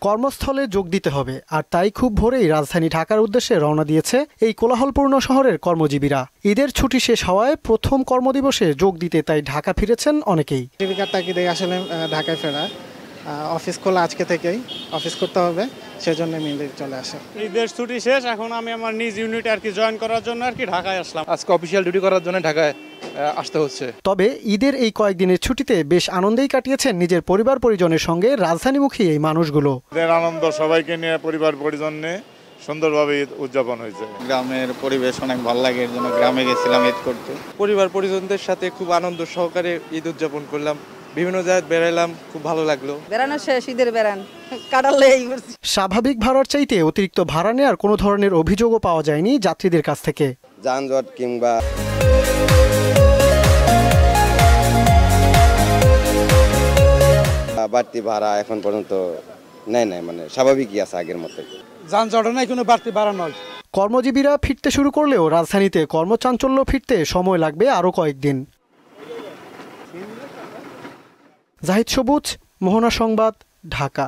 কর্মস্থলে যোগ দিতে হবে, আর তাই খুব ভোরেই রাজধানী ঢাকার উদ্দেশ্যে রওনা দিয়েছে এই কোলাহলপূর্ণ শহরের কর্মজীবীরা। ঈদের ছুটি শেষ হওয়ায় প্রথম কর্মদিবসে যোগ দিতে তাই ঢাকা ফিরেছেন অনেকেই। জীবিকার তাগিদে আসলে ঢাকায় ফেরা, অফিস খোলা আজকে থেকেই, অফিস করতে হবে, সেজন্য মিলে চলে আসে। ঈদের ছুটি শেষ, এখন আমি আমার নিজ ইউনিটে জয়েন করার জন্য ঢাকায় আসলাম। আজকে অফিসিয়াল ডিউটি করার জন্য ঢাকায় আসতে হচ্ছে। তবে ঈদের এই কয়েকদিনের ছুটিতে বেশ আনন্দেই কাটিয়েছেন নিজের পরিবার পরিজনের সঙ্গে রাজধানীমুখী এই মানুষগুলো। ঈদের আনন্দ সবাইকে নিয়ে, পরিবার পরিজন নিয়ে সুন্দরভাবে ঈদ উদযাপন হয়েছে। গ্রামের পরিবেশ অনেক ভালো লাগে, এর জন্য গ্রামে গেছিলাম ঈদ করতে। পরিবার পরিজনদের সাথে খুব আনন্দ সহকারে ঈদ উদযাপন করলাম, বিভিন্ন জায়গায় বেড়ালাম, খুব ভালো লাগলো। বেড়ানো শেষ, ঈদের বেড়ান কাটালে। স্বাভাবিক ভাড়ার চাইতে অতিরিক্ত ভাড়া নেওয়ার কোনো ধরনের অভিযোগও পাওয়া যায়নি যাত্রীদের কাছ থেকে। যানজট কিংবা বাড়তি ভাড়া এখন পর্যন্ত নেয় নাই, মানে স্বাভাবিকই আছে আগের মতো। যানজটে নাই, কোনো বাড়তি ভাড়া নয়। কর্মজীবীরা ফিরতে শুরু করলেও রাজধানীতে কর্মচাঞ্চল্য ফিরতে সময় লাগবে আরও কয়েকদিন। জাহিদ সবুজ, মোহনা সংবাদ, ঢাকা।